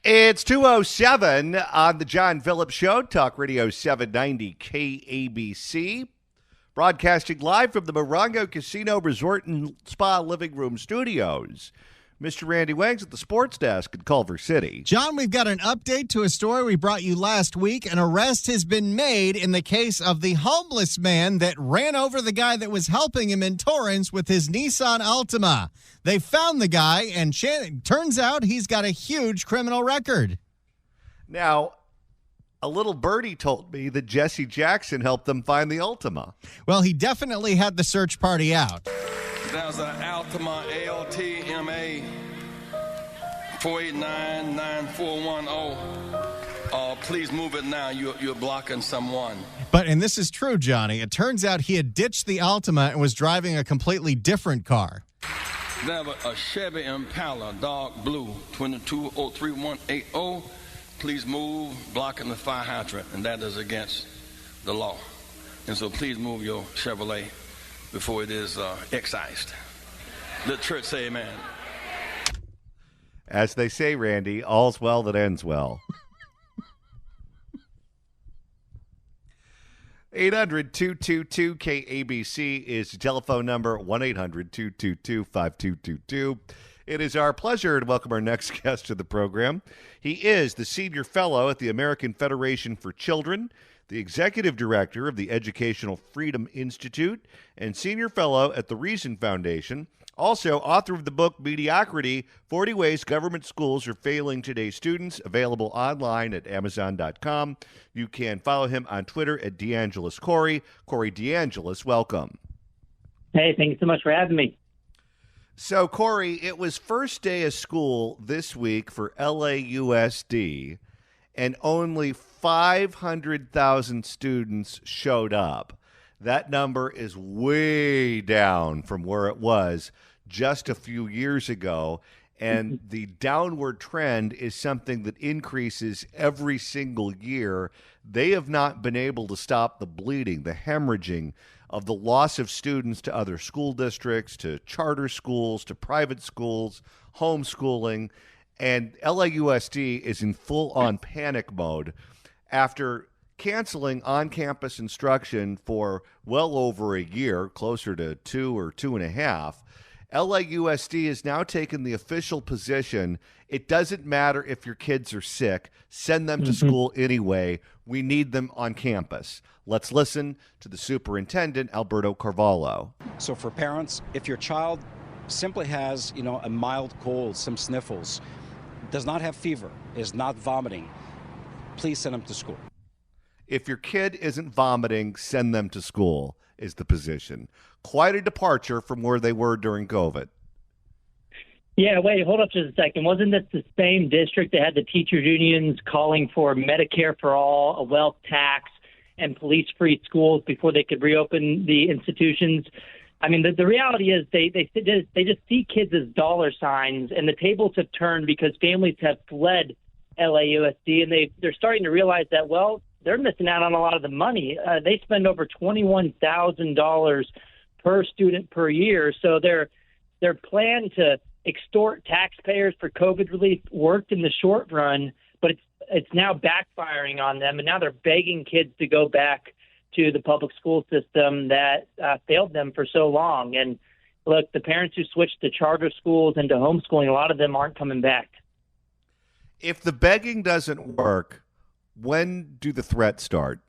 It's 2:07 on the John Phillips Show, Talk Radio 790 KABC. Broadcasting live from the Morongo Casino Resort and Spa Living Room Studios. Mr. Randy Wangs at the sports desk in Culver City. John, we've got an update to a story we brought you last week. An arrest has been made in the case of the homeless man that ran over the guy that was helping him in Torrance with his Nissan Altima. They found the guy, and turns out he's got a huge criminal record. Now, a little birdie told me that Jesse Jackson helped them find the Altima. Well, he definitely had the search party out. That was an Altima ALTMA 4899410. Please move it now. You're blocking someone. And this is true, Johnny. It turns out he had ditched the Altima and was driving a completely different car. That was a Chevy Impala, dark blue, 2203180. Please move, blocking the fire hydrant, and that is against the law. And so please move your Chevrolet before it is excised. Let the church say amen. As they say, Randy, all's well that ends well. 800-222-KABC is the telephone number, 1-800-222-5222. It is our pleasure to welcome our next guest to the program. He is the Senior Fellow at the American Federation for Children, the Executive Director of the Educational Freedom Institute, and Senior Fellow at the Reason Foundation. Also, author of the book Mediocrity, 40 Ways Government Schools Are Failing Today's Students, available online at Amazon.com. You can follow him on Twitter at Deangelis Corey. Corey Deangelis, welcome. Hey, thank you so much for having me. So, Corey, it was first day of school this week for LAUSD, and only 500,000 students showed up. That number is way down from where it was just a few years ago, and the downward trend is something that increases every single year. They have not been able to stop the bleeding, the hemorrhaging of the loss of students to other school districts, to charter schools, to private schools, homeschooling, and LAUSD is in full-on panic mode after canceling on-campus instruction for well over a year, closer to 2 or 2.5. LAUSD has now taken the official position, it doesn't matter if your kids are sick, send them to school anyway. We need them on campus. Let's listen to the superintendent, Alberto Carvalho. So for parents, if your child simply has, a mild cold, some sniffles, does not have fever, is not vomiting, please send them to school. If your kid isn't vomiting, send them to school is the position. Quite a departure from where they were during COVID. Yeah, wait, hold up just a second. Wasn't this the same district that had the teachers unions calling for Medicare for all, a wealth tax, and police-free schools before they could reopen the institutions? I mean, the reality is they just see kids as dollar signs, and the tables have turned because families have fled LAUSD, and they're starting to realize that, well, they're missing out on a lot of the money. They spend over $21,000 per student per year. So their plan to extort taxpayers for COVID relief worked in the short run, but it's now backfiring on them. And now they're begging kids to go back to the public school system that failed them for so long. And look, the parents who switched to charter schools and to homeschooling, a lot of them aren't coming back. If the begging doesn't work, when do the threats start?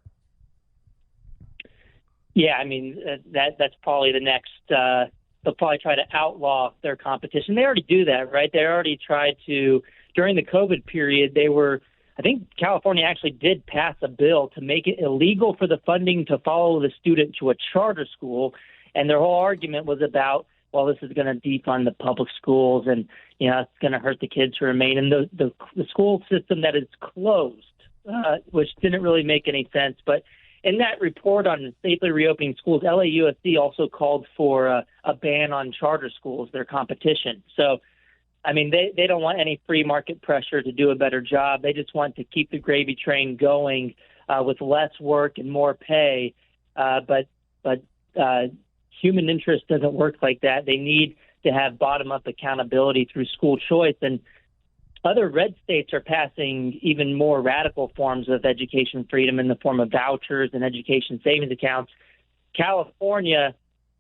Yeah, I mean, that's probably the next they'll probably try to outlaw their competition. They already do that, right? They already tried to, during the COVID period, I think California actually did pass a bill to make it illegal for the funding to follow the student to a charter school. And their whole argument was about, well, this is going to defund the public schools and, it's going to hurt the kids who remain in the school system that is closed. Which didn't really make any sense. But in that report on safely reopening schools, LAUSD also called for a ban on charter schools, their competition. So, I mean, they don't want any free market pressure to do a better job. They just want to keep the gravy train going with less work and more pay. But human interest doesn't work like that. They need to have bottom-up accountability through school choice. And Other red states are passing even more radical forms of education freedom in the form of vouchers and education savings accounts. California,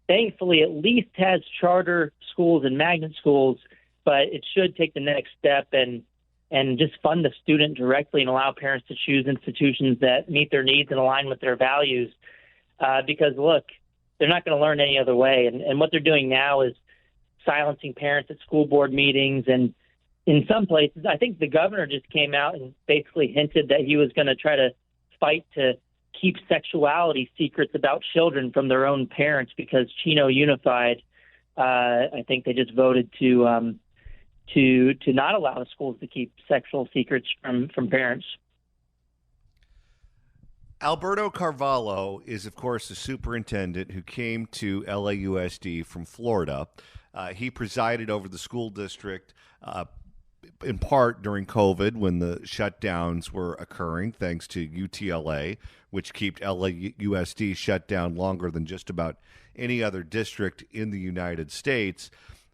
thankfully, at least has charter schools and magnet schools, but it should take the next step and just fund the student directly and allow parents to choose institutions that meet their needs and align with their values. Because, look, they're not going to learn any other way. And what they're doing now is silencing parents at school board meetings. And in some places, I think the governor just came out and basically hinted that he was going to try to fight to keep sexuality secrets about children from their own parents, because Chino Unified, I think they just voted to not allow the schools to keep sexual secrets from parents. Alberto Carvalho is, of course, the superintendent who came to LAUSD from Florida. He presided over the school district in part during COVID when the shutdowns were occurring, thanks to UTLA, which kept LAUSD shut down longer than just about any other district in the United States.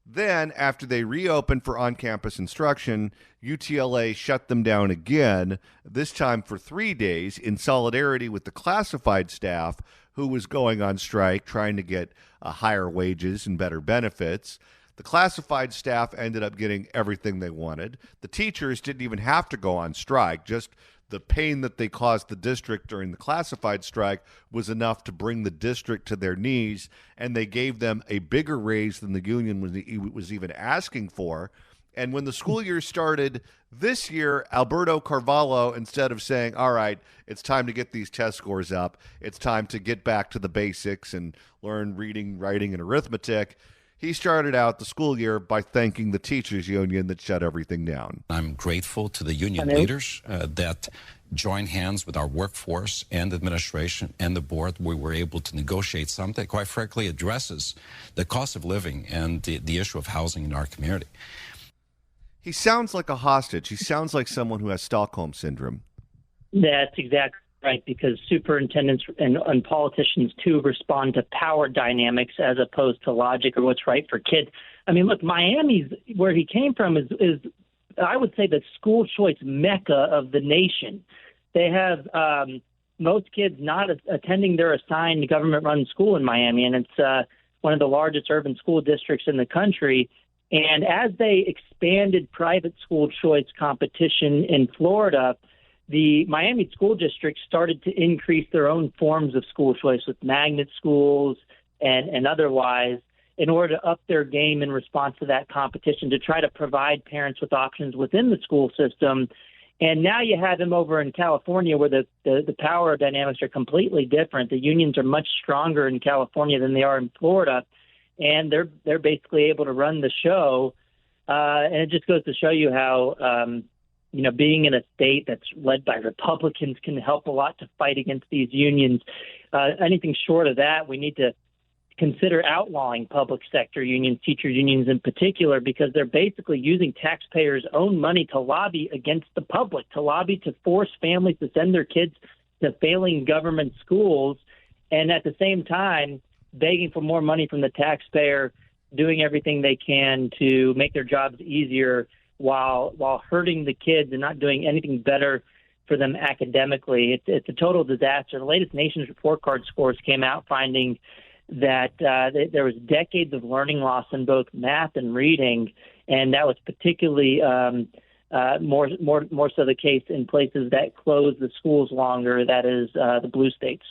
Then, after they reopened for on-campus instruction, UTLA shut them down again, this time for 3 days, in solidarity with the classified staff who was going on strike, trying to get higher wages and better benefits. The classified staff ended up getting everything they wanted. The teachers didn't even have to go on strike. Just the pain that they caused the district during the classified strike was enough to bring the district to their knees, and they gave them a bigger raise than the union was even asking for. And when the school year started this year, Alberto Carvalho, instead of saying, all right, it's time to get these test scores up, it's time to get back to the basics and learn reading, writing, and arithmetic, he started out the school year by thanking the teachers union that shut everything down. I'm grateful to the union leaders that joined hands with our workforce and administration and the board. We were able to negotiate something that, quite frankly, addresses the cost of living and the issue of housing in our community. He sounds like a hostage. He sounds like someone who has Stockholm syndrome. That's exactly right, because superintendents and politicians, too, respond to power dynamics as opposed to logic or what's right for kids. I mean, look, Miami's, where he came from, is I would say, the school choice mecca of the nation. They have most kids not attending their assigned government-run school in Miami, and it's one of the largest urban school districts in the country. And as they expanded private school choice competition in Florida, the Miami school district started to increase their own forms of school choice with magnet schools and otherwise in order to up their game in response to that competition, to try to provide parents with options within the school system. And now you have them over in California, where the power dynamics are completely different. The unions are much stronger in California than they are in Florida, and they're basically able to run the show. And it just goes to show you how being in a state that's led by Republicans can help a lot to fight against these unions. Anything short of that, we need to consider outlawing public sector unions, teacher unions in particular, because they're basically using taxpayers' own money to lobby against the public, to lobby to force families to send their kids to failing government schools, and at the same time begging for more money from the taxpayer, doing everything they can to make their jobs easier while hurting the kids and not doing anything better for them academically. It's a total disaster. The latest Nation's report card scores came out finding that there was decades of learning loss in both math and reading, and that was particularly more so the case in places that closed the schools longer, that is the blue states.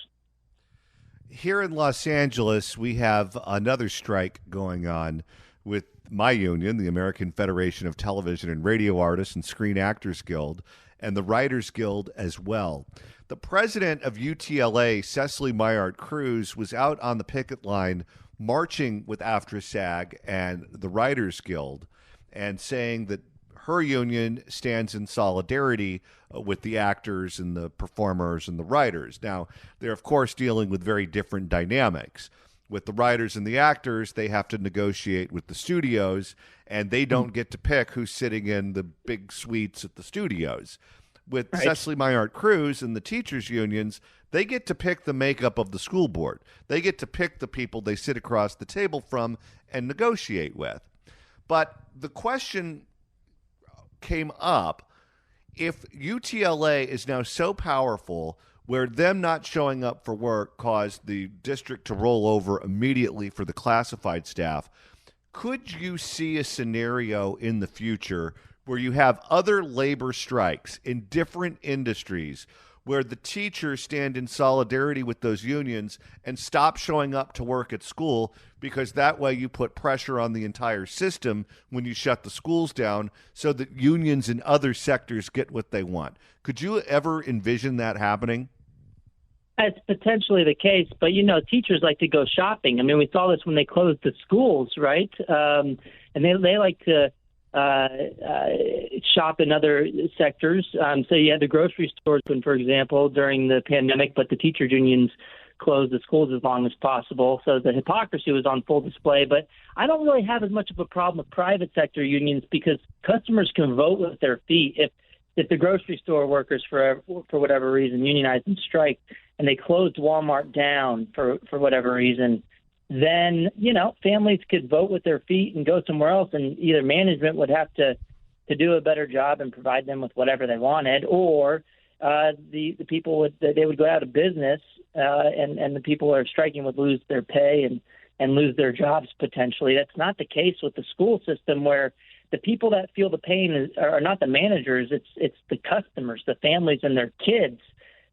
Here in Los Angeles, we have another strike going on with my union, the American Federation of Television and Radio Artists and Screen Actors Guild, and the Writers Guild as well. The president of UTLA, Cecily Mayart Cruz, was out on the picket line marching with AFTRA-SAG and the Writers Guild and saying that her union stands in solidarity with the actors and the performers and the writers. Now, they're, of course, dealing with very different dynamics. With the writers and the actors, they have to negotiate with the studios, and they don't get to pick who's sitting in the big suites at the studios. With Cecily Mayart Cruz and the teachers' unions, they get to pick the makeup of the school board. They get to pick the people they sit across the table from and negotiate with. But the question came up. If UTLA is now so powerful where them not showing up for work caused the district to roll over immediately for the classified staff, could you see a scenario in the future where you have other labor strikes in different industries where the teachers stand in solidarity with those unions and stop showing up to work at school, because that way you put pressure on the entire system when you shut the schools down so that unions in other sectors get what they want? Could you ever envision that happening? That's potentially the case, but teachers like to go shopping. I mean, we saw this when they closed the schools, right? And they like to shop in other sectors. So you had the grocery stores open, for example, during the pandemic, but the teachers unions closed the schools as long as possible. So the hypocrisy was on full display. But I don't really have as much of a problem with private sector unions because customers can vote with their feet. If the grocery store workers, for whatever reason, unionized and strike, and they closed Walmart down for whatever reason, then, families could vote with their feet and go somewhere else, and either management would have to do a better job and provide them with whatever they wanted, or the people would go out of business, and the people who are striking would lose their pay and lose their jobs potentially. That's not the case with the school system, where the people that feel the pain are not the managers, it's the customers, the families and their kids.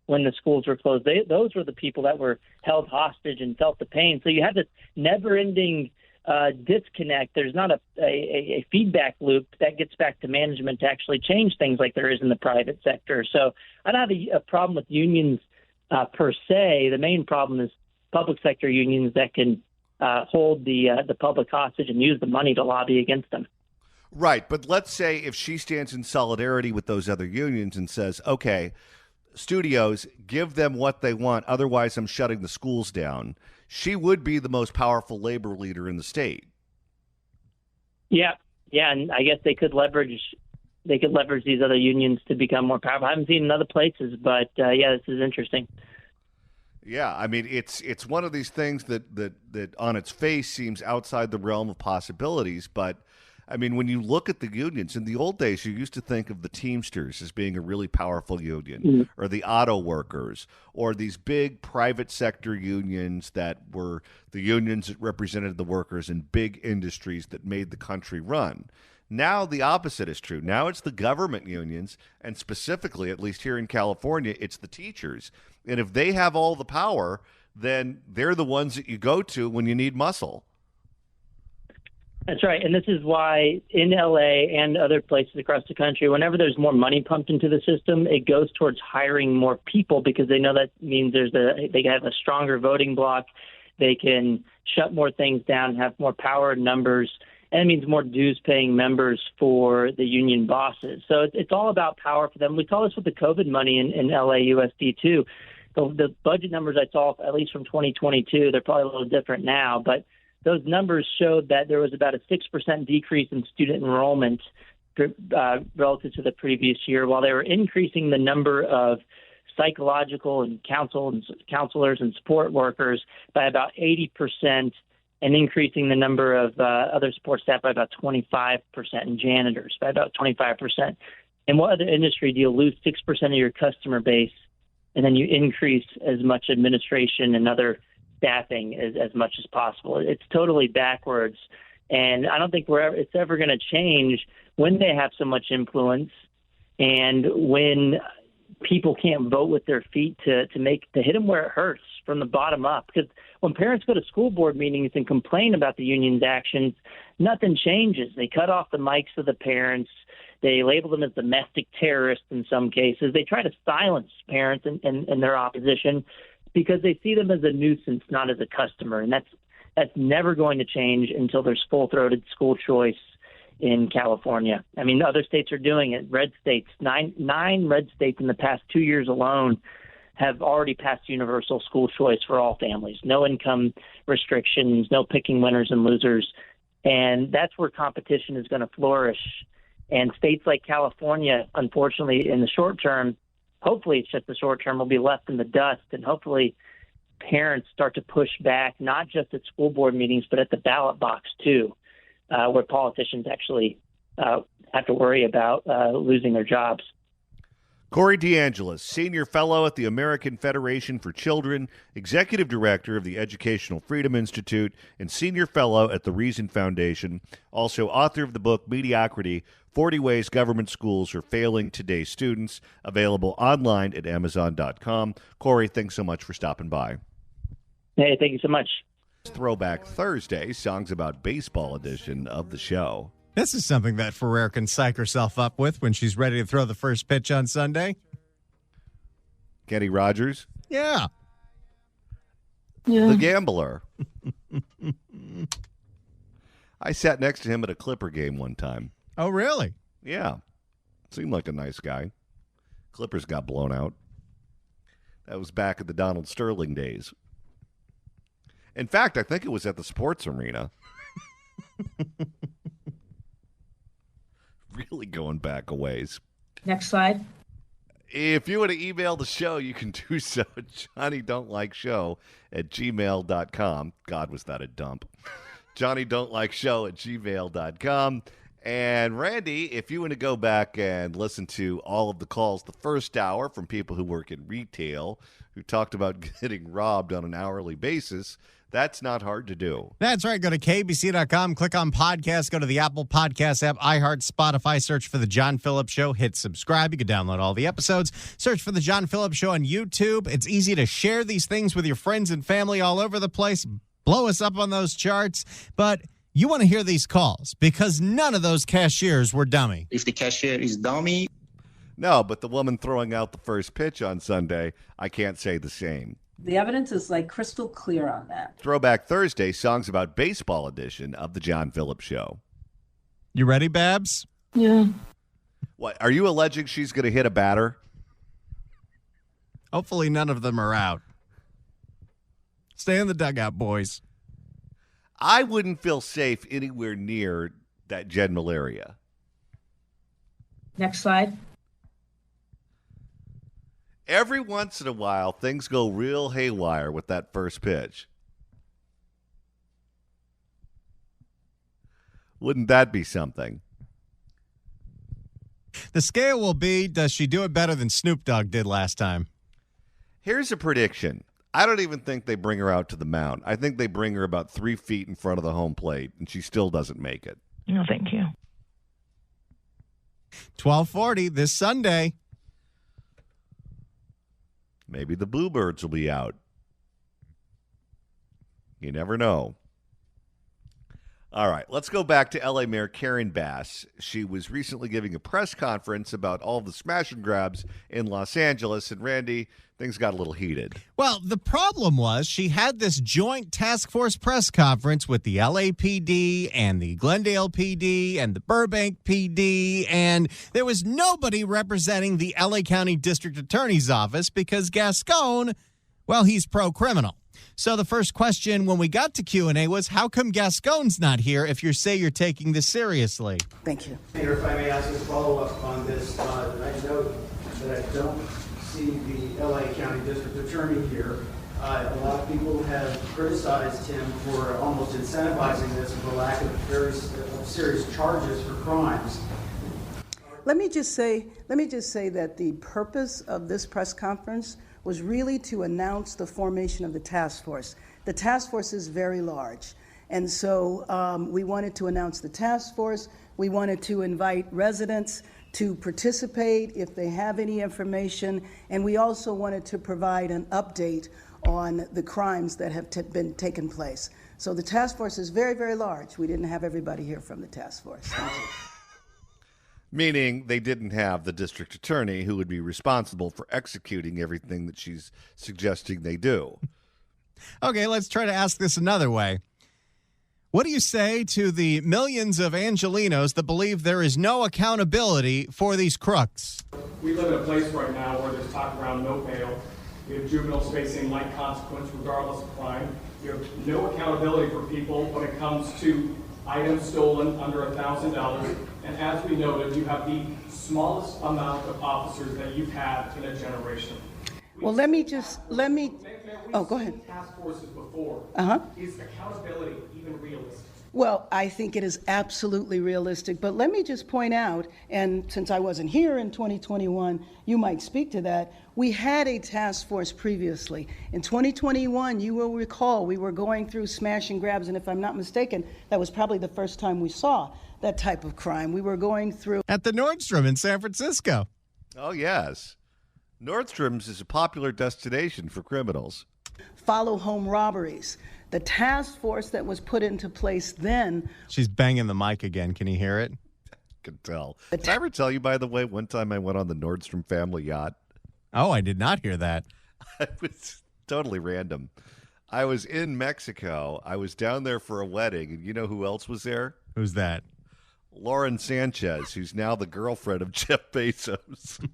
When the schools were closed, those were the people that were held hostage and felt the pain. So you have this never-ending disconnect. There's not a feedback loop that gets back to management to actually change things like there is in the private sector. So I don't have a problem with unions per se. The main problem is public sector unions that can hold the public hostage and use the money to lobby against them. Right, but let's say if she stands in solidarity with those other unions and says, okay, studios, give them what they want, otherwise I'm shutting the schools down, she would be the most powerful labor leader in the state. Yeah, and I guess they could leverage these other unions to become more powerful. I haven't seen in other places, but this is interesting. Yeah, I mean, it's one of these things that on its face seems outside the realm of possibilities, but I mean, when you look at the unions, in the old days, you used to think of the Teamsters as being a really powerful union, or the auto workers, or these big private sector unions that were the unions that represented the workers in big industries that made the country run. Now the opposite is true. Now it's the government unions, and specifically, at least here in California, it's the teachers. And if they have all the power, then they're the ones that you go to when you need muscle. That's right. And this is why in LA and other places across the country, whenever there's more money pumped into the system, it goes towards hiring more people, because they know that means they have a stronger voting bloc. They can shut more things down and have more power in numbers. And it means more dues paying members for the union bosses. So it's all about power for them. We saw this with the COVID money in LAUSD too. The budget numbers I saw, at least from 2022, they're probably a little different now, but those numbers showed that there was about a 6% decrease in student enrollment relative to the previous year, while they were increasing the number of psychological and counselors and support workers by about 80%, and increasing the number of other support staff by about 25%, and janitors by about 25%. In what other industry do you lose 6% of your customer base, and then you increase as much administration and other staffing as much as possible? It's totally backwards, and I don't think it's ever going to change when they have so much influence, and when people can't vote with their feet to hit them where it hurts from the bottom up. Because when parents go to school board meetings and complain about the union's actions, nothing changes. They cut off the mics of the parents. They label them as domestic terrorists in some cases. They try to silence parents and their opposition, because they see them as a nuisance, not as a customer. And that's never going to change until there's full-throated school choice in California. I mean, other states are doing it. Red states, nine red states in the past 2 years alone have already passed universal school choice for all families. No income restrictions, no picking winners and losers. And that's where competition is going to flourish. And states like California, unfortunately, in the short term, hopefully it's just the short term, will be left in the dust, and hopefully parents start to push back, not just at school board meetings, but at the ballot box too, where politicians actually have to worry about losing their jobs. Corey Deangelis, Senior Fellow at the American Federation for Children, Executive Director of the Educational Freedom Institute, and Senior Fellow at the Reason Foundation, also author of the book Mediocrity, 40 Ways Government Schools Are Failing Today's Students, available online at Amazon.com. Corey, thanks so much for stopping by. Hey, thank you so much. Throwback Thursday, songs about baseball edition of the show. This is something that Ferrer can psych herself up with when she's ready to throw the first pitch on Sunday. Kenny Rogers? Yeah. The gambler. I sat next to him at a Clipper game one time. Oh, really? Yeah. Seemed like a nice guy. Clippers got blown out. That was back at the Donald Sterling days. In fact, I think it was at the Sports Arena. Really going back a ways. Next slide. If you want to email the show, you can do so at johnnydon'tlikeshow@gmail.com. God, was that a dump. johnnydon'tlikeshow@gmail.com. And Randy, if you want to go back and listen to all of the calls the first hour from people who work in retail who talked about getting robbed on an hourly basis, that's not hard to do. That's right. Go to KBC.com, click on podcast, go to the Apple Podcast app, iHeart, Spotify, search for The John Phillips Show, hit subscribe. You can download all the episodes. Search for The John Phillips Show on YouTube. It's easy to share these things with your friends and family all over the place. Blow us up on those charts. But you want to hear these calls because none of those cashiers were dummy. If the cashier is dummy. No, but the woman throwing out the first pitch on Sunday, I can't say the same. The evidence is like crystal clear on that. Throwback Thursday, songs about baseball edition of the John Phillips Show. You ready, Babs? Yeah. What, are you alleging she's going to hit a batter? Hopefully none of them are out. Stay in the dugout, boys. I wouldn't feel safe anywhere near that general area. Next slide. Every once in a while, things go real haywire with that first pitch. Wouldn't that be something? The scale will be, does she do it better than Snoop Dogg did last time? Here's a prediction. I don't even think they bring her out to the mound. I think they bring her about 3 feet in front of the home plate, and she still doesn't make it. No, thank you. 12:40 this Sunday. Maybe the Bluebirds will be out. You never know. All right, let's go back to L.A. Mayor Karen Bass. She was recently giving a press conference about all the smash and grabs in Los Angeles. And, Randy, things got a little heated. Well, the problem was she had this joint task force press conference with the LAPD and the Glendale PD and the Burbank PD, and there was nobody representing the LA County District Attorney's Office because Gascon, well, he's pro-criminal. So the first question when we got to Q&A was, how come Gascon's not here if you say you're taking this seriously? Thank you. Mayor, if I may ask a follow-up on this, I note that I don't see the LA County District Attorney here. A lot of people have criticized him for almost incentivizing this for lack of very serious charges for crimes. Let me just say that the purpose of this press conference was really to announce the formation of the task force. The task force is very large, and so we wanted to announce the task force. We wanted to invite residents to participate if they have any information, and we also wanted to provide an update on the crimes that have been taken place. So the task force is very, very large. We didn't have everybody here from the task force. Thank you. Meaning they didn't have the district attorney who would be responsible for executing everything that she's suggesting they do. Okay, let's try to ask this another way. What do you say to the millions of Angelenos that believe there is no accountability for these crooks? We live in a place right now where there's talk around no bail. We have juveniles facing light consequence regardless of crime. We have no accountability for people when it comes to items stolen under $1,000. And as we noted, you have the smallest amount of officers that you've had in a generation. Well, go ahead. Task forces before. Is accountability even realistic? Well, I think it is absolutely realistic. But let me just point out, and since I wasn't here in 2021, you might speak to that. We had a task force previously. In 2021, you will recall, we were going through smash and grabs, and if I'm not mistaken, that was probably the first time we saw that type of crime. We were going through At the Nordstrom in San Francisco. Oh, yes. Nordstrom's is a popular destination for criminals. follow home robberies. The task force that was put into place then. She's banging the mic again. Can you hear it? Can tell. Did I ever tell you, by the way, one time I went on the Nordstrom family yacht? Oh, I did not hear that. It was totally random. I was in Mexico. I was down there for a wedding, and you know who else was there? Who's that? Lauren Sanchez, who's now the girlfriend of Jeff Bezos.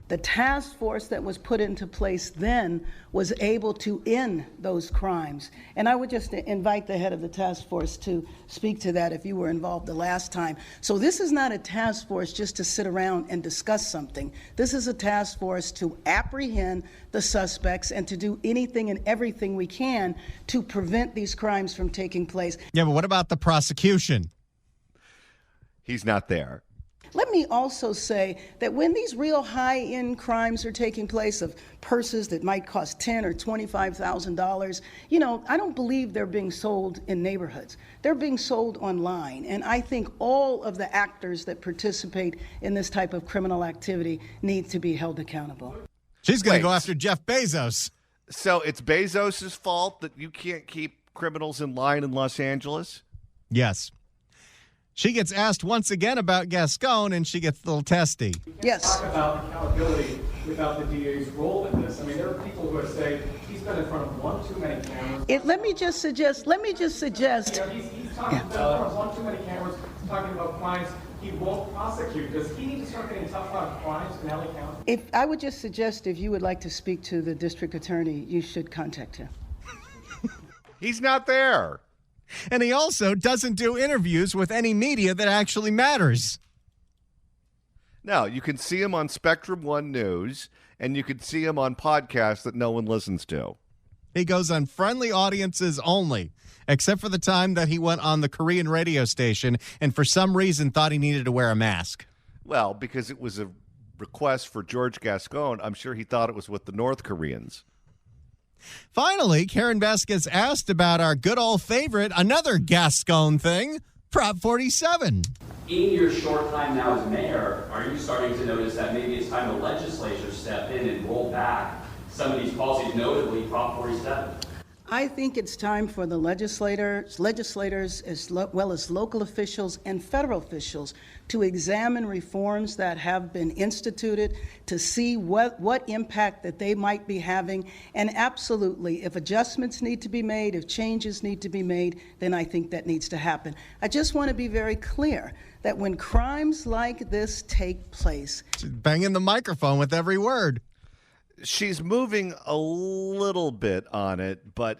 The task force that was put into place then was able to end those crimes. And I would just invite the head of the task force to speak to that if you were involved the last time. So this is not a task force just to sit around and discuss something. This is a task force to apprehend the suspects and to do anything and everything we can to prevent these crimes from taking place. Yeah, but what about the prosecution? He's not there. Let me also say that when these real high-end crimes are taking place of purses that might cost $10,000 or $25,000, I don't believe they're being sold in neighborhoods. They're being sold online. And I think all of the actors that participate in this type of criminal activity need to be held accountable. She's going to go after Jeff Bezos. So it's Bezos' fault that you can't keep criminals in line in Los Angeles? Yes. She gets asked once again about Gascon, and she gets a little testy. Yes. Talk about accountability without the DA's role in this. I mean, there are people who would say he's been in front of one too many cameras. Let me just suggest. He's talking about one too many cameras, talking about crimes he won't prosecute. Does he need to start getting tough on crimes in LA County? I would just suggest if you would like to speak to the district attorney, you should contact him. He's not there. And he also doesn't do interviews with any media that actually matters. No, you can see him on Spectrum One News, and you can see him on podcasts that no one listens to. He goes on friendly audiences only, except for the time that he went on the Korean radio station and for some reason thought he needed to wear a mask. Well, because it was a request for George Gascon, I'm sure he thought it was with the North Koreans. Finally, Karen Bass gets asked about our good old favorite, another Gascon thing, Prop 47. In your short time now as mayor, are you starting to notice that maybe it's time the legislature step in and roll back some of these policies, notably Prop 47? I think it's time for the legislators as well as local officials and federal officials to examine reforms that have been instituted to see what impact that they might be having. And absolutely, if adjustments need to be made, if changes need to be made, then I think that needs to happen. I just want to be very clear that when crimes like this take place... She's banging the microphone with every word. She's moving a little bit on it, but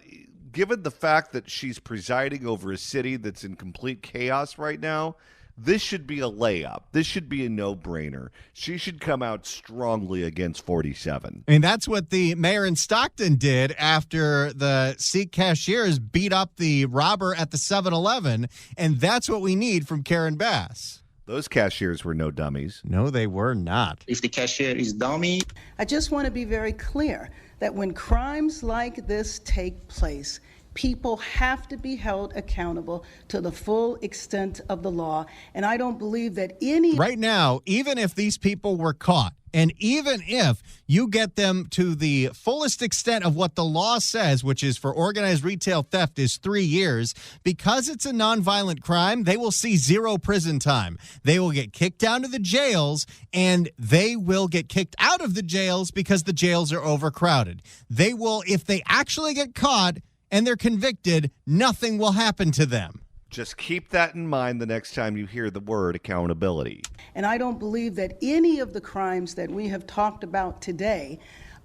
given the fact that she's presiding over a city that's in complete chaos right now, this should be a layup. This should be a no-brainer. She should come out strongly against 47. I mean, that's what the mayor in Stockton did after the Sikh cashiers beat up the robber at the 7-Eleven, and that's what we need from Karen Bass. Those cashiers were no dummies. No, they were not. If the cashier is dummy. I just want to be very clear that when crimes like this take place, people have to be held accountable to the full extent of the law. And I don't believe that any... Right now, even if these people were caught, and even if you get them to the fullest extent of what the law says, which is for organized retail theft is 3 years, because it's a nonviolent crime, they will see 0 prison time. They will get kicked down to the jails, and they will get kicked out of the jails because the jails are overcrowded. They will, if they actually get caught and they're convicted, nothing will happen to them. Just keep that in mind the next time you hear the word accountability. And I don't believe that any of the crimes that we have talked about today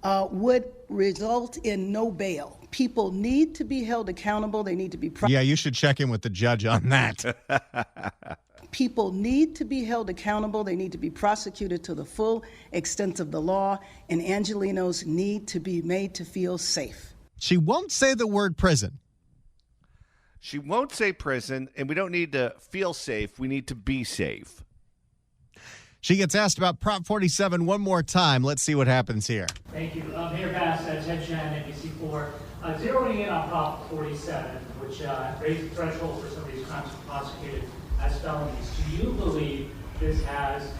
would result in no bail. People need to be held accountable. They need to be... Yeah, you should check in with the judge on that. People need to be held accountable. They need to be prosecuted to the full extent of the law. And Angelenos need to be made to feel safe. She won't say the word prison. She won't say prison, and we don't need to feel safe. We need to be safe. She gets asked about Prop 47 one more time. Let's see what happens here. Thank you. Mayor Bass, Ted Shannon, NBC4. Zeroing in on Prop 47, which raised the threshold for some of these crimes to be prosecuted as felonies, do you believe this has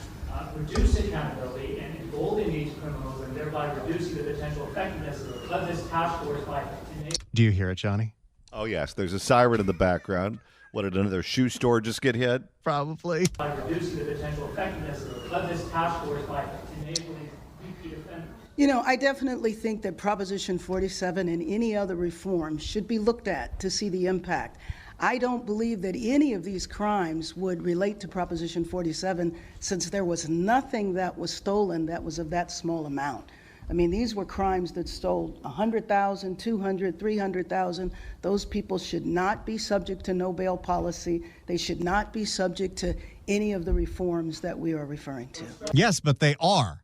reduced accountability and emboldened these criminals and thereby reducing the potential effectiveness of this task force by enabling... Do you hear it, Johnny? Oh, yes. There's a siren in the background. What, did another shoe store just get hit? Probably. By reducing the potential effectiveness of this task force by enabling repeat offenders. You know, I definitely think that Proposition 47 and any other reform should be looked at to see the impact. I don't believe that any of these crimes would relate to Proposition 47 since there was nothing that was stolen that was of that small amount. I mean, these were crimes that stole 100,000, 200, 300,000. Those people should not be subject to no bail policy. They should not be subject to any of the reforms that we are referring to. Yes, but they are.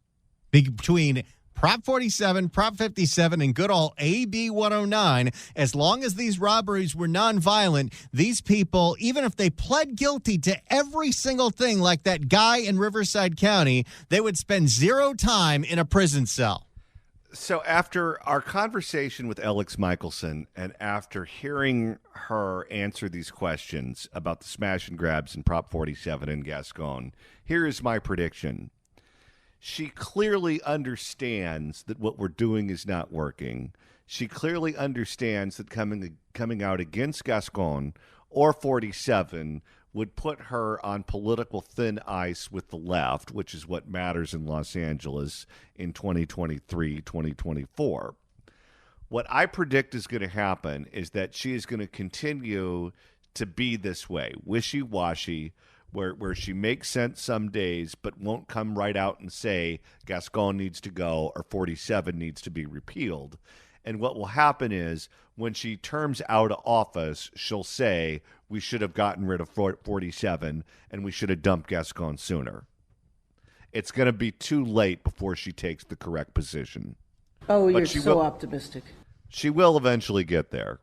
Between Prop 47, Prop 57, and good old AB 109, as long as these robberies were nonviolent, these people, even if they pled guilty to every single thing like that guy in Riverside County, they would spend 0 time in a prison cell. So after our conversation with Alex Michelson and after hearing her answer these questions about the smash and grabs in Prop 47 in Gascon, here is my prediction. She clearly understands that what we're doing is not working. She clearly understands that coming out against Gascon or 47 would put her on political thin ice with the left, which is what matters in Los Angeles in 2023, 2024. What I predict is going to happen is that she is going to continue to be this way, wishy-washy, where she makes sense some days but won't come right out and say Gascon needs to go or 47 needs to be repealed. And what will happen is when she terms out of office, she'll say we should have gotten rid of 47 and we should have dumped Gascon sooner. It's going to be too late before she takes the correct position. Oh, But you're she so will- optimistic. She will eventually get there.